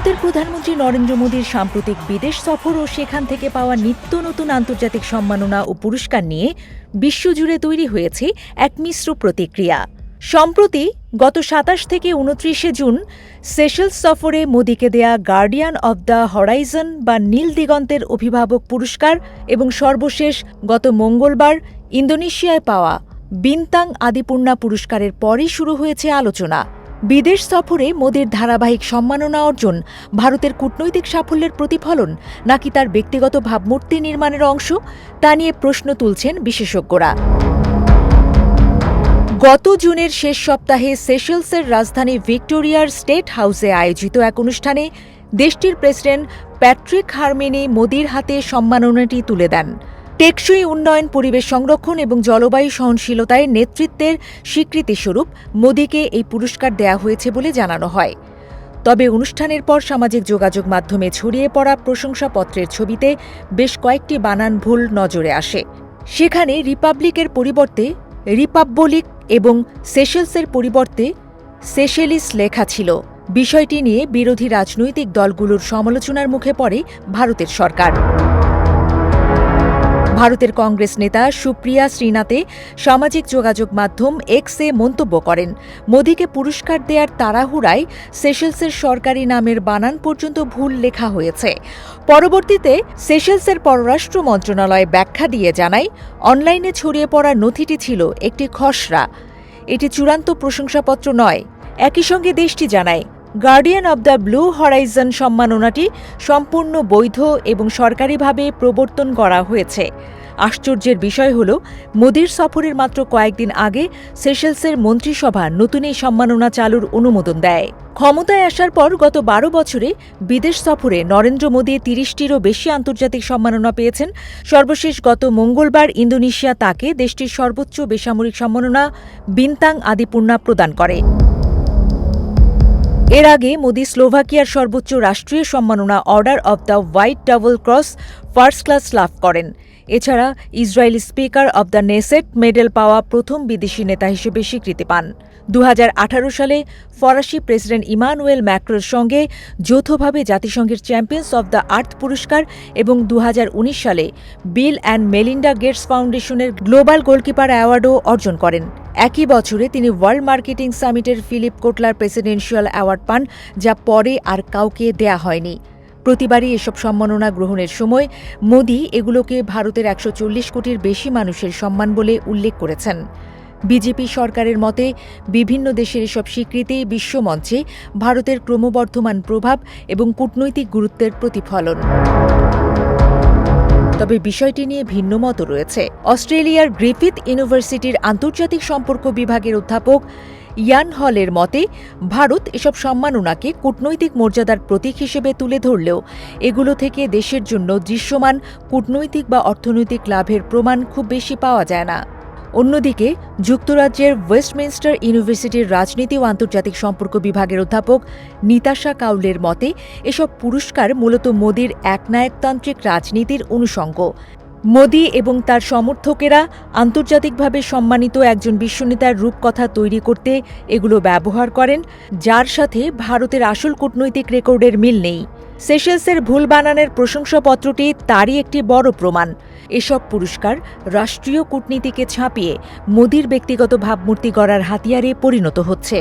ভারতের প্রধানমন্ত্রী নরেন্দ্র মোদীর সাম্প্রতিক বিদেশ সফর ও সেখান থেকে পাওয়া নিত্য নতুন আন্তর্জাতিক সম্মাননা ও পুরস্কার নিয়ে বিশ্বজুড়ে তৈরি হয়েছে এক মিশ্র প্রতিক্রিয়া। সম্প্রতি গত ২৭ থেকে ২৯ জুন সেশেলস সফরে মোদীকে দেয়া গার্ডিয়ান অব দ্য হরাইজন বা নীল দিগন্তের অভিভাবক পুরস্কার এবং সর্বশেষ গত মঙ্গলবার ইন্দোনেশিয়ায় পাওয়া বিনতাং আদিপূর্ণা পুরস্কারের পরই শুরু হয়েছে আলোচনা। বিদেশ সফরে মোদির ধারাবাহিক সম্মাননা অর্জন ভারতের কূটনৈতিক সাফল্যের প্রতিফলন নাকি তার ব্যক্তিগত ভাবমূর্তি নির্মাণের অংশ, তা নিয়ে প্রশ্ন তুলছেন বিশেষজ্ঞরা। গত জুনের শেষ সপ্তাহে সেশেলসের রাজধানী ভিক্টোরিয়ার স্টেট হাউসে আয়োজিত এক অনুষ্ঠানে দেশটির প্রেসিডেন্ট প্যাট্রিক হারমিনি মোদির হাতে সম্মাননাটি তুলে দেন। টেকসই উন্নয়ন, পরিবেশ সংরক্ষণ এবং জলবায়ু সহনশীলতায় নেতৃত্বের স্বীকৃতিস্বরূপ মোদিকে এই পুরস্কার দেয়া হয়েছে বলে জানানো হয়। তবে অনুষ্ঠানের পর সামাজিক যোগাযোগ মাধ্যমে ছড়িয়ে পড়া প্রশংসাপত্রের ছবিতে বেশ কয়েকটি বানান ভুল নজরে আসে। সেখানে রিপাবলিকের পরিবর্তে রিপাব্বলিক এবং সেশেলসের পরিবর্তে সেশেলিস লেখা ছিল। বিষয়টি নিয়ে বিরোধী রাজনৈতিক দলগুলোর সমালোচনার মুখে পড়ে ভারতের সরকার। ভারতের কংগ্রেস নেতা সুপ্রিয়া শ্রীনাথে সামাজিক যোগাযোগ মাধ্যম এক্সে মন্তব্য করেন, মোদিকে পুরস্কার দেওয়ার তাড়াহুড়ায় সেশেলসের সরকারি নামের বানান পর্যন্ত ভুল লেখা হয়েছে। পরবর্তীতে সেশেলসের পররাষ্ট্র মন্ত্রণালয় ব্যাখ্যা দিয়ে জানায়, অনলাইনে ছড়িয়ে পড়া নথিটি ছিল একটি খসড়া, এটি চূড়ান্ত প্রশংসাপত্র নয়। একই সঙ্গে দেশটি জানায়, Guardian of the Blue Horizon সম্মাননাটি সম্পূর্ণ বৈধ এবং সরকারিভাবে প্রবর্তন করা হয়েছে। আশ্চর্যের বিষয় হল, মোদির সফরের মাত্র কয়েকদিন আগে সেশেলসের মন্ত্রিসভা নতুন এই সম্মাননা চালুর অনুমোদন দেয়। ক্ষমতায় আসার পর গত ১২ বছরে বিদেশ সফরে নরেন্দ্র মোদী ৩০টিরও বেশি আন্তর্জাতিক সম্মাননা পেয়েছেন। সর্বশেষ গত মঙ্গলবার ইন্দোনেশিয়া তাকে দেশটির সর্বোচ্চ বেসামরিক সম্মাননা বিনতাং আদিপূর্ণা প্রদান করে। এর আগে মোদি স্লোভাকিয়ার সর্বোচ্চ রাষ্ট্রীয় সম্মাননা Order of the White Double Cross First Class লাভ করেন। এছাড়া Israeli Speaker of the Knesset Medal পাওয়া প্রথম বিদেশি নেতা হিসেবে স্বীকৃতি পান। ২০১৮ সালে ফরাসি প্রেসিডেন্ট ইমানুয়েল ম্যাক্রোর সঙ্গে যৌথভাবে জাতিসংঘের চ্যাম্পিয়ন্স অব দ্য আর্থ পুরস্কার এবং ২০১৯ সালে বিল অ্যান্ড মেলিন্ডা গেটস ফাউন্ডেশনের গ্লোবাল গোলকিপার অ্যাওয়ার্ডও অর্জন করেন। একই বছরে তিনি ওয়ার্ল্ড মার্কেটিং সামিটের ফিলিপ কোটলার প্রেসিডেন্সিয়াল অ্যাওয়ার্ড পান, যা পরে আর কাউকে দেয়া হয়নি। প্রতিবারই এসব সম্মাননা গ্রহণের সময় মোদি এগুলোকে ভারতের ১৪০ কোটির বেশি মানুষের সম্মান বলে উল্লেখ করেছেন। বিজেপি সরকারের মতে বিভিন্ন দেশের এসব স্বীকৃতি বিশ্বমঞ্চে ভারতের ক্রমবর্ধমান প্রভাব এবং কূটনৈতিক গুরুত্বের প্রতিফলন। তবে বিষয়টি নিয়ে ভিন্ন মত রয়েছে। অস্ট্রেলিয়ার গ্রিফিথ ইউনিভার্সিটির আন্তর্জাতিক সম্পর্ক বিভাগের অধ্যাপক ইয়ান হলের মতে, ভারত এসব সম্মাননাকে কূটনৈতিক মর্যাদার প্রতীক হিসেবে তুলে ধরলেও এগুলো থেকে দেশের জন্য দৃশ্যমান কূটনৈতিক বা অর্থনৈতিক লাভের প্রমাণ খুব বেশি পাওয়া যায় না। অন্যদিকে যুক্তরাজ্যের ওয়েস্টমিনস্টার ইউনিভার্সিটির রাজনীতি ও আন্তর্জাতিক সম্পর্ক বিভাগের অধ্যাপক নিতাশা কাউলের মতে, এসব পুরস্কার মূলত মোদির একনায়কতান্ত্রিক রাজনীতির অনুষঙ্গ। মোদি এবং তার সমর্থকেরা আন্তর্জাতিকভাবে সম্মানিত একজন বিশ্বনেতার রূপকথা তৈরি করতে এগুলো ব্যবহার করেন, যার সাথে ভারতের আসল কূটনৈতিক রেকর্ডের মিল নেই। সেশেলসের ভুল বানানের প্রশংসাপত্রটি তারই একটি বড় প্রমাণ। এসব পুরস্কার রাষ্ট্রীয় কূটনীতিকে ছাপিয়ে মোদির ব্যক্তিগত ভাবমূর্তি গড়ার হাতিয়ারে পরিণত হচ্ছে।